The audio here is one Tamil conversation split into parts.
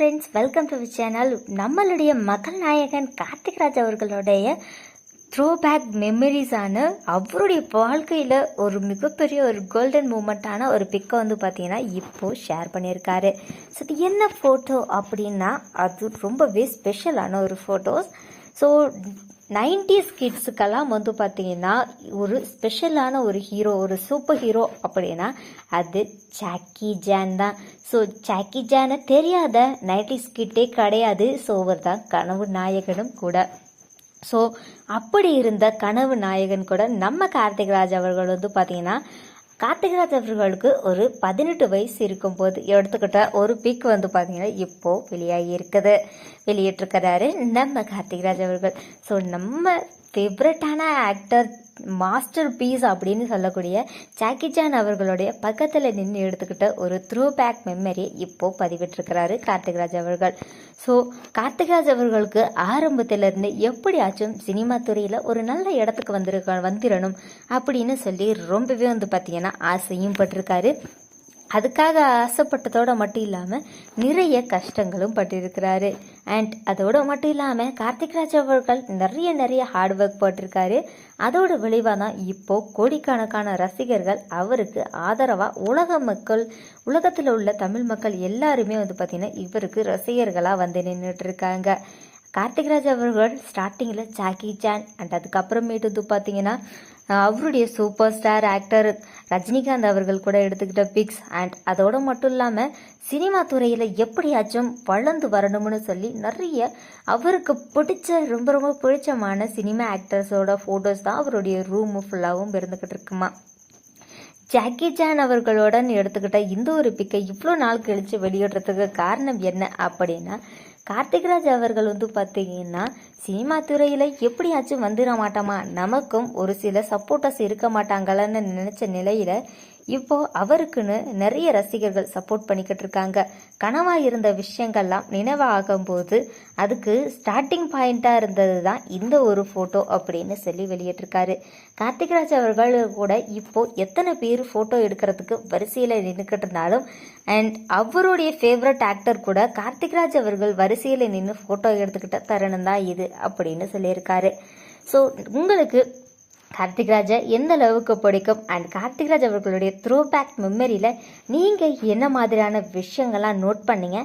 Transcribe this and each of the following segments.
Friends, welcome to channel. நம்மளுடைய மகள் நாயகன் கார்த்திக் ராஜ் அவர்களுடைய த்ரோபேக் மெமரிஸான அவருடைய வாழ்க்கையில் ஒரு மிகப்பெரிய ஒரு கோல்டன் மூமெண்ட்டான ஒரு பிக்கை பார்த்தீங்கன்னா இப்போது ஷேர் பண்ணியிருக்காரு. ஸோ இது என்ன ஃபோட்டோ அப்படின்னா அது ரொம்பவே ஸ்பெஷலான ஒரு ஃபோட்டோஸ். ஸோ 90s கிட்ஸுக்கெல்லாம் பார்த்தீங்கன்னா ஒரு ஸ்பெஷலான ஒரு ஹீரோ, ஒரு சூப்பர் ஹீரோ அப்படின்னா அது ஜாக்கி ஜான் தான். ஸோ ஜாக்கி ஜானை தெரியாத 90s கிட்டே கிடையாது. ஸோ அவர் தான் கனவு நாயகனும் கூட. ஸோ அப்படி இருந்த கனவு நாயகன் கூட நம்ம கார்த்திக் ராஜ் அவர்கள் பார்த்தீங்கன்னா கார்த்திக் ராஜ் அவர்களுக்கு ஒரு 18 வயசு இருக்கும்போது எடுத்துக்கிட்ட ஒரு பிக் பார்த்தீங்கன்னா இப்போது வெளியாகி இருக்குது, வெளியிட்டிருக்கிறாரு நம்ம கார்த்திக் ராஜ் அவர்கள். ஸோ நம்ம ஃபேவரட்டான ஆக்டர், மாஸ்டர் பீஸ் அப்படின்னு சொல்லக்கூடிய ஜாக்கி சான் அவர்களுடைய பக்கத்தில் நின்று எடுத்துக்கிட்ட ஒரு த்ரோ பேக் மெமரியை இப்போது பதிவிட்டிருக்கிறாரு கார்த்திக் ராஜ் அவர்கள். ஸோ கார்த்திக் ராஜ் அவர்களுக்கு ஆரம்பத்திலிருந்து எப்படியாச்சும் சினிமா துறையில் ஒரு நல்ல இடத்துக்கு வந்துடணும் அப்படின்னு சொல்லி ரொம்பவே பார்த்தீங்கன்னா ஆசையும் பட்டிருக்காரு. அதுக்காக ஆசைப்பட்டதோடு மட்டும் இல்லாமல் நிறைய கஷ்டங்களும் பட்டிருக்கிறாரு. அண்ட் அதோடு மட்டும் இல்லாமல் கார்த்திக் ராஜ் அவர்கள் நிறைய ஹார்ட் ஒர்க் போட்டிருக்காரு. அதோட விளைவாக தான் இப்போது கோடிக்கணக்கான ரசிகர்கள் அவருக்கு ஆதரவாக உலகத்தில் உள்ள தமிழ் மக்கள் எல்லாருமே பார்த்திங்கன்னா இவருக்கு ரசிகர்களாக நின்றுட்டு இருக்காங்க. கார்த்திக் ராஜ் அவர்கள் ஸ்டார்டிங்கில் ஜாக்கி சான் அண்ட் அதுக்கப்புறமேட்டு பார்த்தீங்கன்னா அவருடைய சூப்பர் ஸ்டார் ஆக்டர் ரஜினிகாந்த் அவர்கள் கூட எடுத்துக்கிட்ட பிக்ஸ் அண்ட் அதோடு மட்டும் இல்லாமல் சினிமா துறையில் எப்படியாச்சும் வளர்ந்து வரணும்னு சொல்லி நிறைய அவருக்கு ரொம்ப பிடிச்சமான சினிமா ஆக்டர்ஸோட ஃபோட்டோஸ் தான் அவருடைய ரூமு ஃபுல்லாகவும் இருந்துக்கிட்டு இருக்குமா. ஜாக்கி சான் அவர்களுடன் எடுத்துக்கிட்ட இந்த ஒரு பிக்கை இவ்வளோ நாள் கழித்து வெளியிடுறதுக்கு காரணம் என்ன அப்படின்னா கார்த்திக் ராஜ் அவர்கள் பார்த்தீங்கன்னா சினிமா துறையில் எப்படியாச்சும் வந்துட மாட்டோமா, நமக்கும் ஒரு சில சப்போர்ட்டர்ஸ் இருக்க மாட்டாங்களான்னு நினச்ச நிலையில் இப்போது அவருக்குன்னு நிறைய ரசிகர்கள் சப்போர்ட் பண்ணிக்கிட்டு இருக்காங்க. கனவாக இருந்த விஷயங்கள்லாம் நினைவாகும்போது அதுக்கு ஸ்டார்டிங் பாயிண்ட்டாக இருந்தது தான் இந்த ஒரு ஃபோட்டோ அப்படின்னு சொல்லி வெளியிட்டிருக்காரு. கார்த்திக் ராஜ் அவர்கள் கூட இப்போது எத்தனை பேர் ஃபோட்டோ எடுக்கிறதுக்கு வரிசையில் நின்றுக்கிட்டு இருந்தாலும் அண்ட் அவருடைய ஃபேவரட் ஆக்டர் கூட கார்த்திக் ராஜ் அவர்கள் வரிசையில் நின்று ஃபோட்டோ எடுத்துக்கிட்ட தருணம் தான் இது அப்படின்னு சொல்லியிருக்காரு. ஸோ உங்களுக்கு கார்த்திக் ராஜை எந்த அளவுக்கு பிடிக்கும் அண்ட் கார்த்திக் ராஜ் அவர்களுடைய த்ரோ பேக் மெமரியில் நீங்கள் என்ன மாதிரியான விஷயங்கள்லாம் நோட் பண்ணீங்க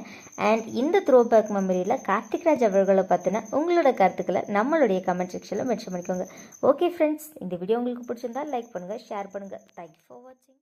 அண்ட் இந்த த்ரோ பேக் மெமரியில் கார்த்திக் ராஜ் அவர்களை பற்றின உங்களோட கருத்துக்களை நம்மளுடைய கமெண்ட் செக்ஷனில் மென்ஷன் பண்ணிக்கோங்க. ஓகே ஃப்ரெண்ட்ஸ், இந்த வீடியோ உங்களுக்கு பிடிச்சிருந்தா லைக் பண்ணுங்கள், ஷேர் பண்ணுங்கள். தேங்க்யூ ஃபார் வாட்சிங்.